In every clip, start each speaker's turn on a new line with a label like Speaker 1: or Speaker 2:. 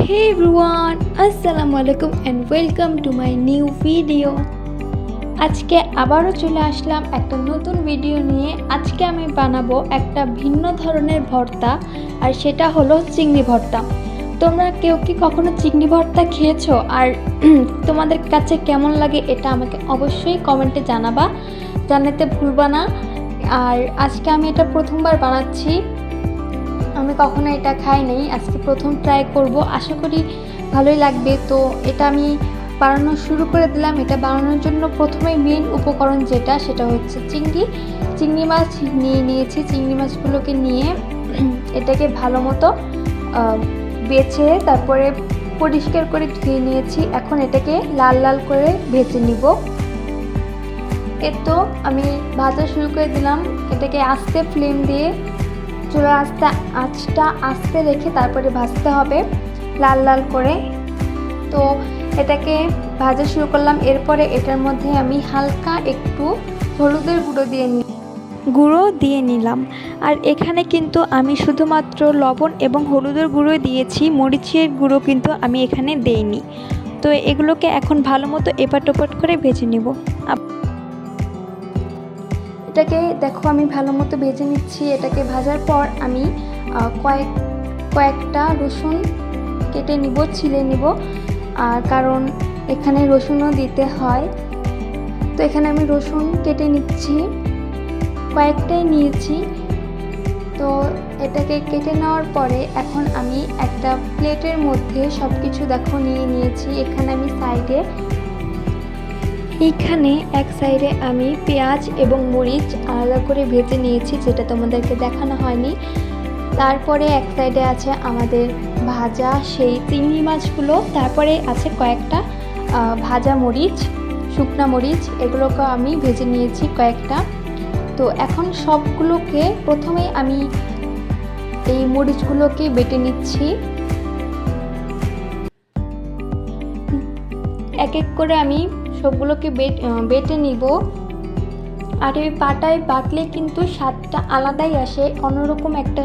Speaker 1: Hey everyone, Assalamu alaikum and welcome to my new video. আজকে আবারও চলে আসলাম একটা নতুন ভিডিও নিয়ে। আজকে আমি বানাবো একটা ভিন্ন ধরনের ভর্তা, আর সেটা হলো চিংড়ি ভর্তা। তোমরা কেউ কি কখনো চিংড়ি ভর্তা খেয়েছো? আর তোমাদের কাছে কেমন লাগে এটা আমাকে অবশ্যই কমেন্টে জানাতে ভুলবা না। আর আজকে আমি এটা প্রথমবার বানাচ্ছি, আমি কখনো এটা খাই নাই, আজকে প্রথম ট্রাই করব, আশা করি ভালোই লাগবে। তো এটা আমি বানানো শুরু করে দিলাম। এটা বানানোর জন্য প্রথমেই মেন উপকরণ সেটা হচ্ছে চিংড়ি মাছ নিয়েছি। চিংড়ি মাছগুলোকে নিয়ে এটাকে ভালো মতো বেছে তারপরে পরিষ্কার করে ধুয়ে নিয়েছি। এখন এটাকে লাল লাল করে ভেজে নিব। তো আমি ভাজা শুরু করে দিলাম। এটাকে আস্তে ফ্লেম দিয়ে চুলার আঁচটা আস্তে রেখে তারপরে ভাজতে হবে লাল লাল করে। তো এটাকে ভাজা শুরু করলাম। এরপরে এটার মধ্যে আমি হালকা একটু হলুদের গুঁড়ো দিয়ে নিলাম। আর এখানে কিন্তু আমি শুধুমাত্র লবণ এবং হলুদের গুঁড়ো দিয়েছি, মরিচের গুঁড়ো কিন্তু আমি এখানে দেইনি। তো এগুলোকে এখন ভালো মতো এপাট ওপাট করে ভেজে নেব। এটাকে দেখো আমি ভালো মতো ভেজে নিচ্ছি। এটাকে ভাজার পর আমি কয়েকটা রসুন কেটে নিব, ছিলে নিব, কারণ এখানে রসুনও দিতে হয়। তো এখানে আমি রসুন কেটে নিচ্ছি, কয়েকটাই নিয়েছি। তো এটাকে কেটে নেওয়ার পরে এখন আমি একটা প্লেটের মধ্যে সব কিছু দেখো নিয়ে নিয়েছি। এখানে আমি এক সাইডে আমি পেঁয়াজ এবং মরিচ আলাদা করে ভেজে নিয়েছি, যেটা তোমাদেরকে দেখানো হয়নি। তারপরে এক সাইডে আছে আমাদের ভাজা সেই চিংড়ি মাছগুলো, তারপরে আছে কয়েকটা ভাজা মরিচ, শুকনা মরিচ, এগুলোকে আমি ভেজে নিয়েছি কয়েকটা। তো এখন সবগুলোকে প্রথমে আমি এই মরিচগুলোকে বেটে নিচ্ছি। এক এক করে আমি সবগুলোকে বেটে নিব। আর এই পাটায় বাটলে কিন্তু স্বাদটা আলাদাই আসে, অন্যরকম একটা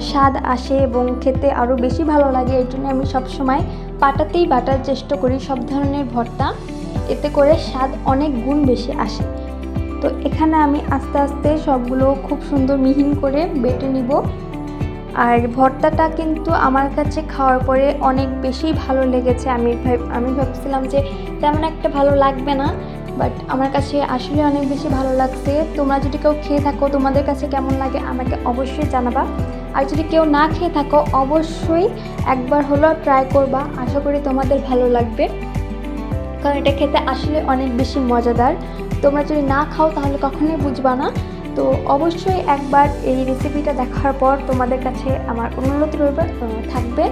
Speaker 1: স্বাদ আসে এবং খেতে আরও বেশি ভালো লাগে। এর জন্য আমি সবসময় পাটাতেই বাটার চেষ্টা করি সব ধরনের ভর্তা, এতে করে স্বাদ অনেক গুণ বেশি আসে। তো এখানে আমি আস্তে আস্তে সবগুলো খুব সুন্দর মিহিন করে বেটে নিব। আর ভর্তাটা কিন্তু আমার কাছে খাওয়ার পরে অনেক বেশি ভালো লেগেছে। আমি ভাবছিলাম যে তেমন একটা ভালো লাগবে না, বাট আমার কাছে আসলে অনেক বেশি ভালো লাগছে। তোমরা যদি কেউ খেয়ে থাকো, তোমাদের কাছে কেমন লাগে আমাকে অবশ্যই জানাবা। আর যদি কেউ না খেয়ে থাকো, অবশ্যই একবার হলেও ট্রাই করবা, আশা করি তোমাদের ভালো লাগবে, কারণ এটা খেতে আসলে অনেক বেশি মজাদার। তোমরা যদি না খাও তাহলে কখনোই বুঝবা না। তো অবশ্যই একবার এই রেসিপিটা দেখার পর তোমাদের কাছে আমার অনুরোধ থাকবে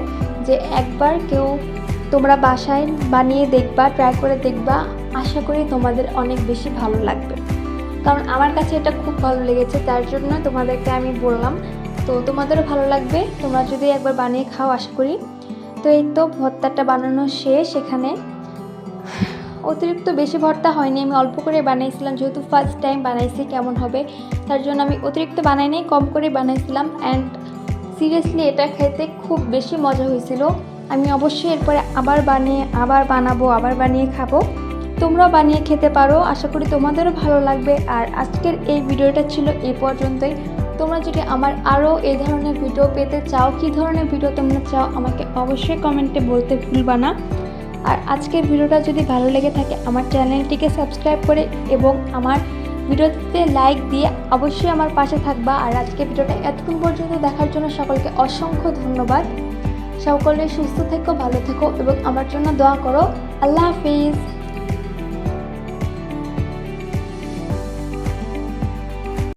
Speaker 1: যে একবার তোমরা বাসায় বানিয়ে দেখবা, ট্রাই করে দেখবা, আশা করি তোমাদের অনেক বেশি ভালো লাগবে, কারণ আমার কাছে এটা খুব ভালো লেগেছে, তার জন্য তোমাদেরকে আমি বললাম। তো তোমাদেরও ভালো লাগবে তোমরা যদি একবার বানিয়ে খাও, আশা করি। তো এই তো ভর্তাটা বানানো শেষ। এখানে অতিরিক্ত বেশি ভর্তা হয়নি, আমি অল্প করে বানাইছিলাম, যেহেতু ফার্স্ট টাইম বানাইছি কেমন হবে তার জন্য আমি অতিরিক্ত বানাই নাই, কম করে বানাইছিলাম। অ্যান্ড সিরিয়াসলি এটা খেতে খুব বেশি মজা হয়েছিল। আমি অবশ্যই এরপরে আবার বানিয়ে খাবো। তোমরাও বানিয়ে খেতে পারো, আশা করি তোমাদেরও ভালো লাগবে। আর আজকের এই ভিডিওটা ছিল এই পর্যন্তই। তোমরা যদি আমার আরও এই ধরনের ভিডিও পেতে চাও, কী ধরনের ভিডিও তোমরা চাও, আমাকে অবশ্যই কমেন্টে বলতে ভুলবা না। আর আজকের ভিডিওটা যদি ভালো লেগে থাকে আমার চ্যানেলটিকে সাবস্ক্রাইব করে এবং আমার ভিডিওতে লাইক দিয়ে অবশ্যই আমার পাশে থাকবা। আর আজকের ভিডিওটা এতক্ষণ পর্যন্ত দেখার জন্য সকলকে অসংখ্য ধন্যবাদ। সকলে সুস্থ থেকো, ভালো থেকো এবং আমার জন্য দোয়া করো। আল্লাহ হাফিজ।